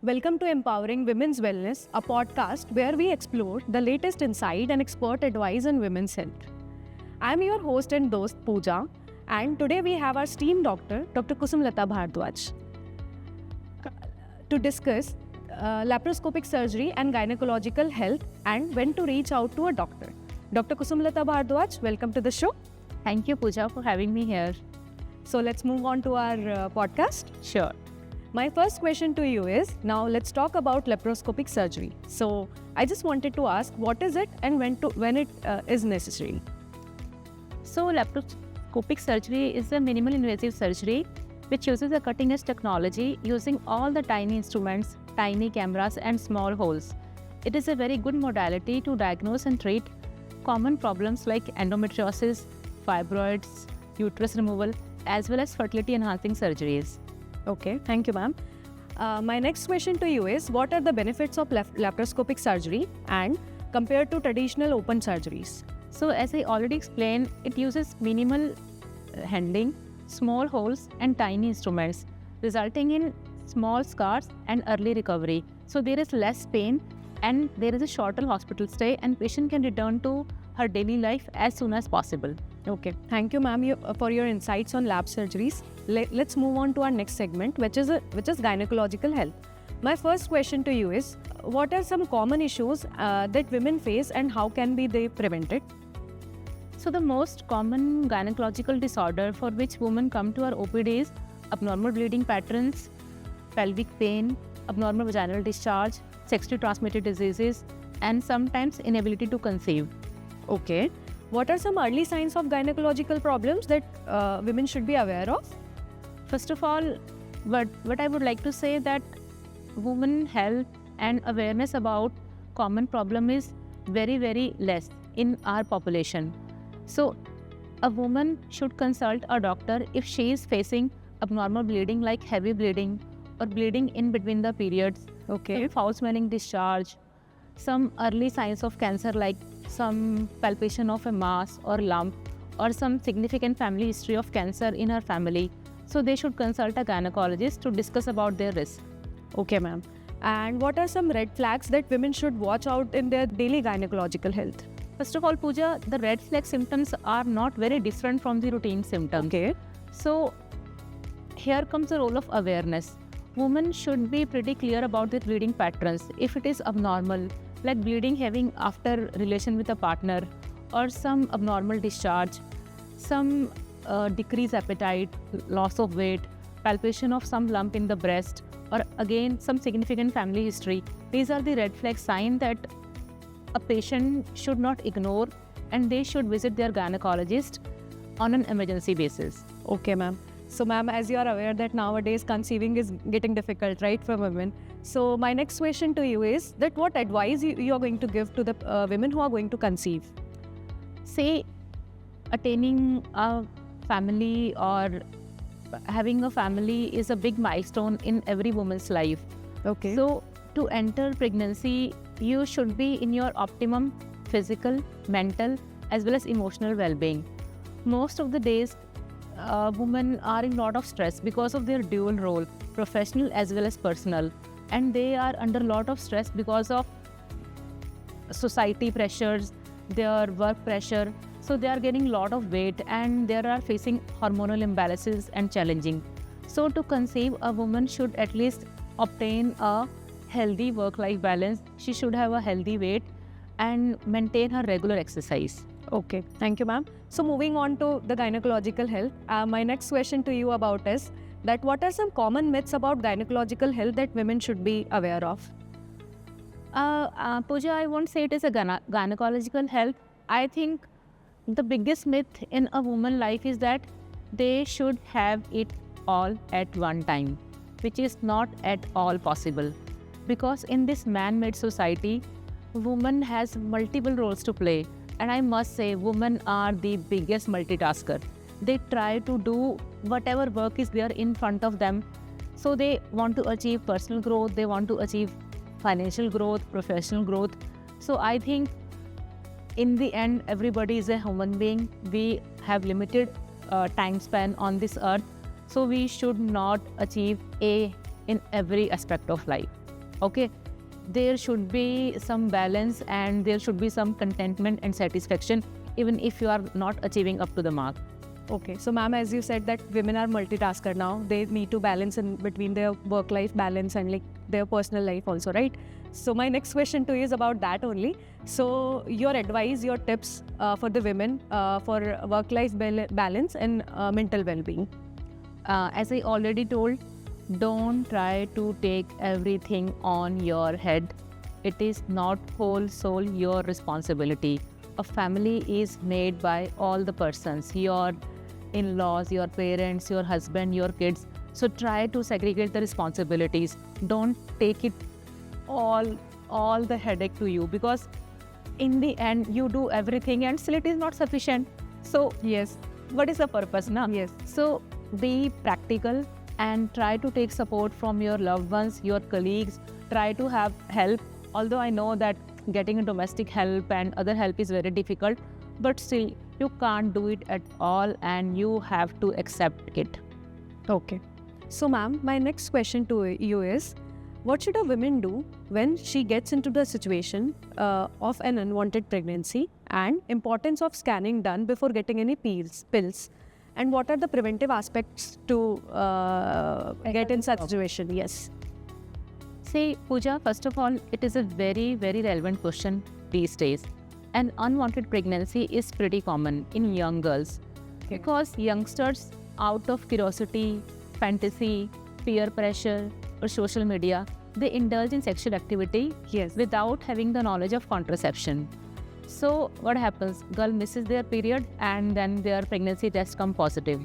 Welcome to Empowering Women's Wellness, a podcast where we explore the latest insight and expert advice on women's health. I'm your host and host Pooja, and today we have our esteemed doctor, Dr. Kusumlata Bhardwaj, to discuss laparoscopic surgery and gynecological health and when to reach out to a doctor. Dr. Kusumlata Bhardwaj, welcome to the show. Thank you, Pooja, for having me here. So let's move on to our podcast. Sure. My first question to you is, now let's talk about laparoscopic surgery. So I just wanted to ask, what is it and when it is necessary? So laparoscopic surgery is a minimal invasive surgery which uses a cutting-edge technology using all the tiny instruments, tiny cameras and small holes. It is a very good modality to diagnose and treat common problems like endometriosis, fibroids, uterus removal, as well as fertility-enhancing surgeries. Okay, thank you, ma'am. My next question to you is, what are the benefits of laparoscopic surgery and compared to traditional open surgeries? So as I already explained, it uses minimal handling, small holes and tiny instruments, resulting in small scars and early recovery. So there is less pain and there is a shorter hospital stay and patient can return to her daily life as soon as possible. Okay, thank you, ma'am, for your insights on lap surgeries. Let's move on to our next segment, which is gynecological health. My first question to you is, what are some common issues that women face and how can they prevented? So the most common gynecological disorder for which women come to our OPD is abnormal bleeding patterns, pelvic pain, abnormal vaginal discharge, sexually transmitted diseases, and sometimes inability to conceive. Okay. What are some early signs of gynecological problems that women should be aware of? First of all, what I would like to say that women health and awareness about common problem is very, very less in our population. So a woman should consult a doctor if she is facing abnormal bleeding like heavy bleeding or bleeding in between the periods, okay, foul smelling discharge, some early signs of cancer like some palpation of a mass or lump or some significant family history of cancer in her family. So they should consult a gynecologist to discuss about their risk. Okay, ma'am. And what are some red flags that women should watch out in their daily gynecological health? First of all, Pooja, the red flag symptoms are not very different from the routine symptoms. Okay. So here comes the role of awareness. Women should be pretty clear about their bleeding patterns. If it is abnormal, like bleeding having after relation with a partner, or some abnormal discharge, some decreased appetite, loss of weight, palpation of some lump in the breast, or again some significant family history. These are the red flag signs that a patient should not ignore and they should visit their gynecologist on an emergency basis. Okay, ma'am. So, ma'am, as you are aware that nowadays conceiving is getting difficult, right, for women. So, my next question to you is that what advice you are going to give to the women who are going to conceive? Say, attaining a family or having a family is a big milestone in every woman's life. Okay. So, to enter pregnancy, you should be in your optimum physical, mental, as well as emotional well-being. Most of the days, women are in a lot of stress because of their dual role, professional as well as personal, and they are under a lot of stress because of society pressures, their work pressure. So they are getting a lot of weight and they are facing hormonal imbalances and challenging. So to conceive, a woman should at least obtain a healthy work-life balance. She should have a healthy weight and maintain her regular exercise. Okay, thank you, ma'am. So moving on to the gynecological health, my next question to you about is that what are some common myths about gynecological health that women should be aware of? Pooja, I won't say it is a gynecological health. I think the biggest myth in a woman's life is that they should have it all at one time, which is not at all possible. Because in this man-made society, woman has multiple roles to play. And I must say, women are the biggest multitasker. They try to do whatever work is there in front of them. So they want to achieve personal growth, they want to achieve financial growth, professional growth. So I think in the end, everybody is a human being. We have limited time span on this earth. So we should not achieve A in every aspect of life. Okay, there should be some balance and there should be some contentment and satisfaction, even if you are not achieving up to the mark. Okay, so ma'am, as you said that women are multitasker now, they need to balance in between their work-life balance and like their personal life also, right? So my next question to you is about that only. So your advice, your tips for the women for work-life balance and mental well-being. As I already told, don't try to take everything on your head. It is not whole soul your responsibility. A family is made by all the persons, your in-laws, your parents, your husband, your kids. So try to segregate the responsibilities. Don't take it all the headache to you, because in the end you do everything and still it is not sufficient. So Yes, what is the purpose now? yes, So be practical and try to take support from your loved ones, your colleagues. Try to have help. Although I know that getting a domestic help and other help is very difficult, but still you can't do it at all and you have to accept it. okay. So ma'am, my next question to you is, what should a woman do when she gets into the situation of an unwanted pregnancy, and importance of scanning done before getting any pills, and what are the preventive aspects to get in such situation? Yes. See, Pooja, first of all, it is a very, very relevant question these days. An unwanted pregnancy is pretty common in young girls because youngsters, out of curiosity, fantasy, peer pressure, or social media, they indulge in sexual activity Yes. without having the knowledge of contraception. So what happens? Girl misses their period and then their pregnancy tests come positive.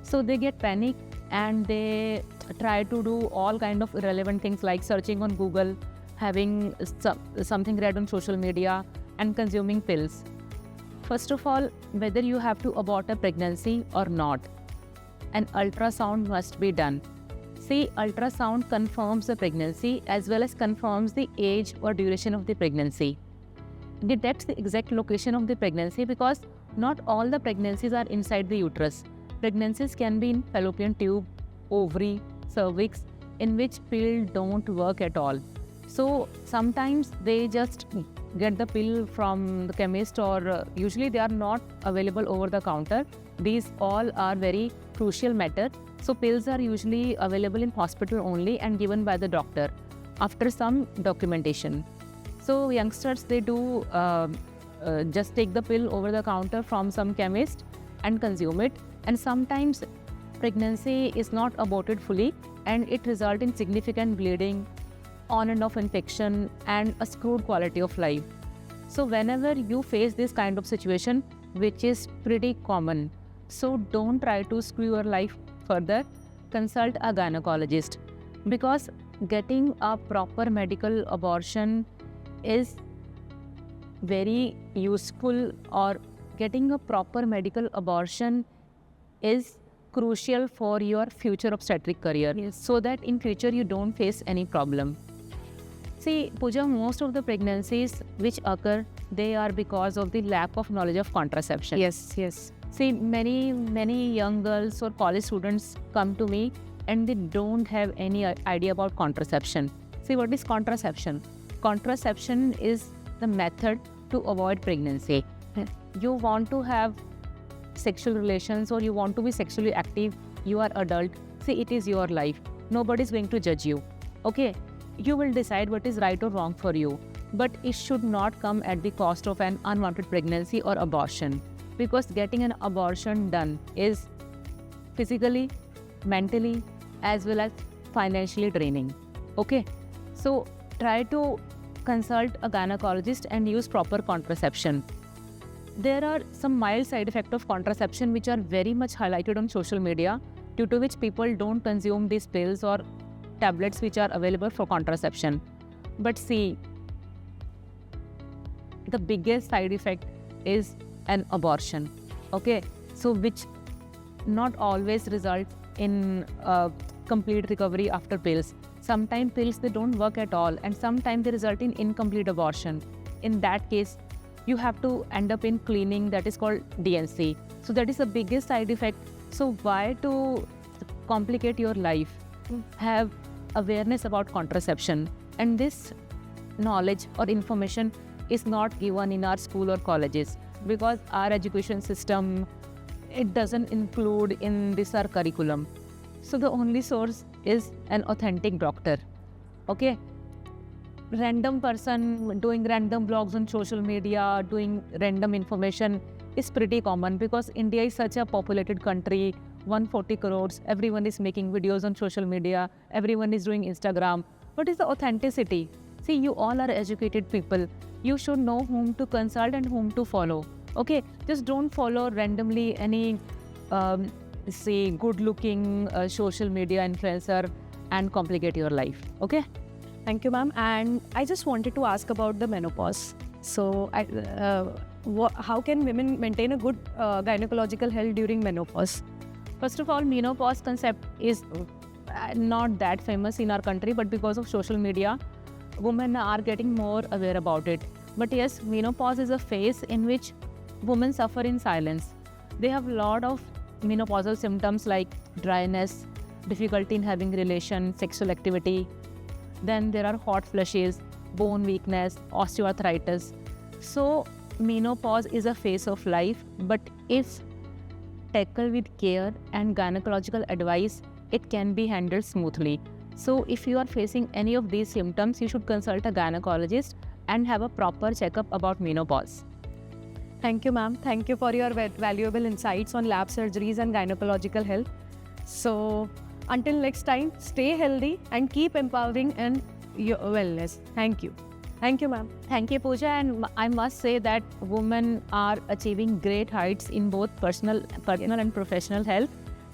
So they get panic and they try to do all kind of irrelevant things like searching on Google, having something read on social media, and consuming pills. First of all, whether you have to abort a pregnancy or not, an ultrasound must be done. See, ultrasound confirms the pregnancy as well as confirms the age or duration of the pregnancy. Detects the exact location of the pregnancy because not all the pregnancies are inside the uterus. Pregnancies can be in fallopian tube, ovary, cervix, in which pill don't work at all. So sometimes they just get the pill from the chemist, or usually they are not available over the counter. These all are very crucial matter. So pills are usually available in hospital only and given by the doctor after some documentation. So youngsters, they do just take the pill over the counter from some chemist and consume it. And sometimes pregnancy is not aborted fully and it results in significant bleeding, on and off infection, and a screwed quality of life. So whenever you face this kind of situation, which is pretty common, so don't try to screw your life further. Consult a gynecologist, because getting a proper medical abortion is very useful, or getting a proper medical abortion is crucial for your future obstetric career. Yes. So that in future you don't face any problem. See, Pooja, most of the pregnancies which occur, they are because of the lack of knowledge of contraception. Yes, yes. See, many young girls or college students come to me and they don't have any idea about contraception. See, what is contraception? Contraception is the method to avoid pregnancy. You want to have sexual relations or you want to be sexually active, you are adult. See, it is your life. Nobody is going to judge you. Okay? You will decide what is right or wrong for you. But it should not come at the cost of an unwanted pregnancy or abortion. Because getting an abortion done is physically, mentally, as well as financially draining. Okay? So try to consult a gynecologist and use proper contraception. There are some mild side effects of contraception which are very much highlighted on social media, due to which people don't consume these pills or tablets which are available for contraception. But see, the biggest side effect is an abortion. Okay, so which not always result in complete recovery after pills. Sometimes pills, they don't work at all, and sometimes they result in incomplete abortion. In that case, you have to end up in cleaning, that is called DNC. So that is the biggest side effect. So why to complicate your life? Have awareness about contraception. And this knowledge or information is not given in our school or colleges, because our education system, it doesn't include in this our curriculum. So the only source is an authentic doctor. Okay, random person doing random blogs on social media, doing random information is pretty common, because India is such a populated country, 140 crores, everyone is making videos on social media, everyone is doing Instagram. What is the authenticity? See, you all are educated people. You should know whom to consult and whom to follow. Okay, just don't follow randomly any, say, good-looking social media influencer and complicate your life. Okay. Thank you, ma'am. And I just wanted to ask about the menopause. So, how can women maintain a good gynecological health during menopause? First of all, menopause concept is not that famous in our country, but because of social media, women are getting more aware about it. But yes, menopause is a phase in which women suffer in silence. They have a lot of menopausal symptoms like dryness, difficulty in having relation, sexual activity. Then there are hot flushes, bone weakness, osteoarthritis. So menopause is a phase of life, but if tackled with care and gynecological advice, it can be handled smoothly. So if you are facing any of these symptoms, you should consult a gynecologist and have a proper checkup about menopause. Thank you, ma'am. Thank you for your valuable insights on lab surgeries and gynecological health. So, until next time, stay healthy and keep empowering in your wellness. Thank you. Thank you, ma'am. Thank you, Pooja. And I must say that women are achieving great heights in both personal and professional health,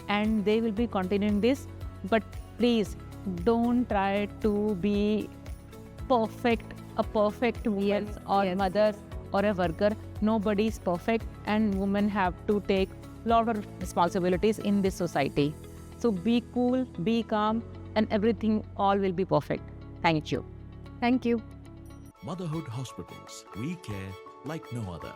and they will be continuing this. But please, don't try to be perfect, a perfect woman or mother or a worker. Nobody is perfect, and women have to take a lot of responsibilities in this society. So be cool, be calm, and everything all will be perfect. Thank you. Thank you. Motherhood Hospitals. We care like no other.